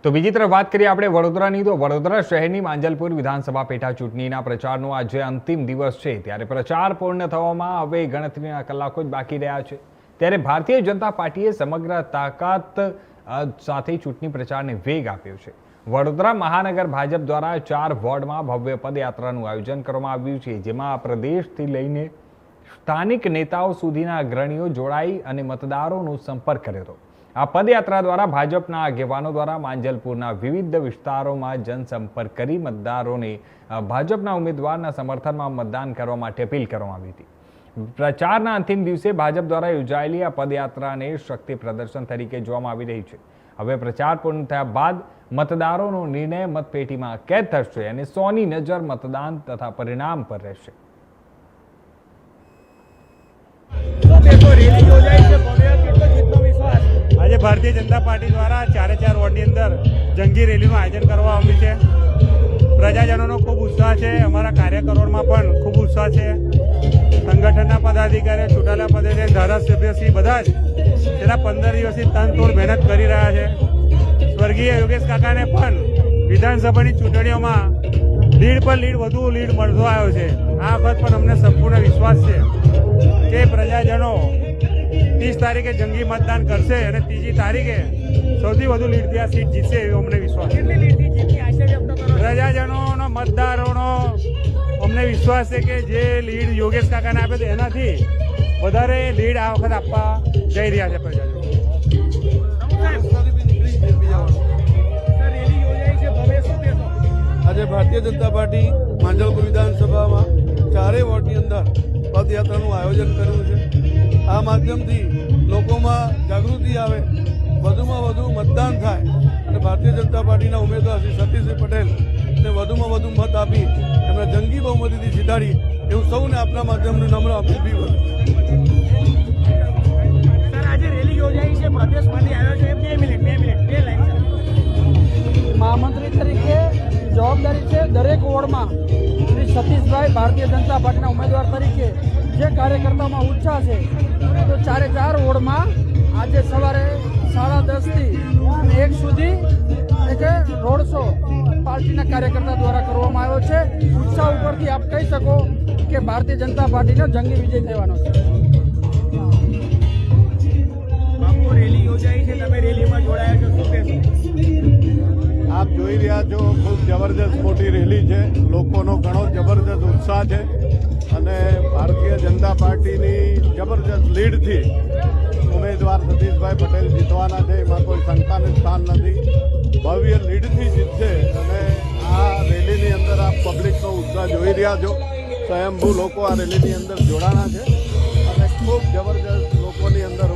તો બીજી તરફ વાત કરીએ આપણે વડોદરાની, તો વડોદરા શહેરની માંજલપુર વિધાનસભા પેટા ચૂંટણીના પ્રચારનો આજે અંતિમ દિવસ છે, ત્યારે પ્રચાર પૂર્ણ થવામાં હવે ગણતરીના કલાકો જ બાકી રહ્યા છે। ત્યારે ભારતીય જનતા પાર્ટીએ સમગ્ર તાકાત સાથે ચૂંટણી પ્રચારને વેગ આપ્યો છે। વડોદરા મહાનગર ભાજપ દ્વારા 4 વોર્ડમાં ભવ્ય પદયાત્રાનું આયોજન કરવામાં આવ્યું છે, જેમાં પ્રદેશથી લઈને સ્થાનિક નેતાઓ સુધીના અગ્રણીઓ જોડાઈ અને મતદારોનો સંપર્ક કર્યો હતો। આ પદયાત્રા દ્વારા ભાજપના આગેવાનો દ્વારા માંજલપુરના વિવિધ વિસ્તારોમાં જનસંપર્ક કરી મતદારોને ભાજપના ઉમેદવારના સમર્થનમાં મતદાન કરવા માટે અપીલ કરવામાં આવી હતી। પ્રચારના અંતિમ દિવસે ભાજપ દ્વારા યોજાયેલી આ પદયાત્રાને શક્તિ પ્રદર્શન તરીકે જોવામાં આવી રહી છે। હવે પ્રચાર પૂર્ણ થયા બાદ મતદારોનો નિર્ણય મતપેટીમાં કેદ થશે અને 100ની નજર મતદાન તથા પરિણામ પર રહેશે। આજે ભારતીય જનતા પાર્ટી દ્વારા 4 વોર્ડની અંદર જંગી રેલીનું આયોજન કરવામાં આવ્યું છે। પ્રજાજનોનો ખૂબ ઉત્સાહ છે, અમારા કાર્યકરોમાં પણ ખૂબ ઉત્સાહ છે। સંગઠનના પદાધિકારીઓ, ચૂંટાયેલા પદાધિકારી, ધારાસભ્યશ્રી બધા જ છેલ્લા 15 દિવસથી તનતોડ મહેનત કરી રહ્યા છે। સ્વર્ગીય યોગેશ કાકાને પણ વિધાનસભાની ચૂંટણીઓમાં લીડ પર લીડ વધુ લીડ મળતો આવ્યો છે। આ વખત પણ અમને સંપૂર્ણ વિશ્વાસ છે કે પ્રજાજનો 30 તારીખે જંગી મતદાન કરશે અને 3જી તારીખે સૌથી વધુ લીડથી આ સીટ જીતશે એવો અમને વિશ્વાસ છે। પ્રજાજનોનો, મતદારોનો અમને વિશ્વાસ છે કે જે લીડ યોગેશ કાકાને આપે છે એનાથી વધારે લીડ આ વખત આપવા જઈ રહ્યા છે પ્રજાજનો। આજે ભારતીય જનતા પાર્ટી માંજલપુર વિધાનસભામાં 4 વોર્ડની અંદર પદયાત્રાનું આયોજન કર્યું છે। આ માધ્યમથી લોકોમાં જાગૃતિ આવે, વધુમાં વધુ મતદાન થાય અને ભારતીય જનતા પાર્ટીના ઉમેદવાર શ્રી સતીશભાઈ પટેલને વધુમાં વધુ મત આપી એમને જંગી બહુમતીથી જીતાડી એવું સૌને આપના માધ્યમનું નમ્ર અપીલ બી કરું। આજે રેલી યોજાઈ છે, પ્રદેશમાંથી આવ્યો છે, 2 મિનિટ મહામંત્રી તરીકે જવાબદારી છે। દરેક વોર્ડમાં શ્રી સતીશભાઈ ભારતીય જનતા પાર્ટીના ઉમેદવાર તરીકે જે કાર્યકર્તાઓમાં ઉત્સાહ છે, તો 4 વોર્ડમાં આજે સવારે 10:30થી 1 સુધી એક રોડ શો પાર્ટીના કાર્યકર્તા દ્વારા કરવામાં આવ્યો છે। ઉત્સાહ ઉપરથી આપ કહી શકો કે ભારતીય જનતા પાર્ટીનો જંગી વિજય થવાનો છે। બાપુ, રેલી યોજાઈ છે, તમે રેલીમાં જોડાયા છો, શું કહેશો? આપ જોઈ રહ્યા છો, ખૂબ જબરદસ્ત મોટી રેલી છે, લોકોનો ઘણો જબરદસ્ત ઉત્સાહ છે અને ભારતીય જનતા પાર્ટીની જબરદસ્ત લીડથી ઉમેદવાર સતીશભાઈ પટેલ જીતવાના છે, એમાં કોઈ શંકાનું સ્થાન નથી। ભવ્ય લીડથી જીતશે અને આ રેલીની અંદર આપ પબ્લિકનો ઉત્સાહ જોઈ રહ્યા છો। સ્વયંભૂ લોકો આ રેલીની અંદર જોડાણા છે અને ખૂબ જબરદસ્ત લોકોની અંદર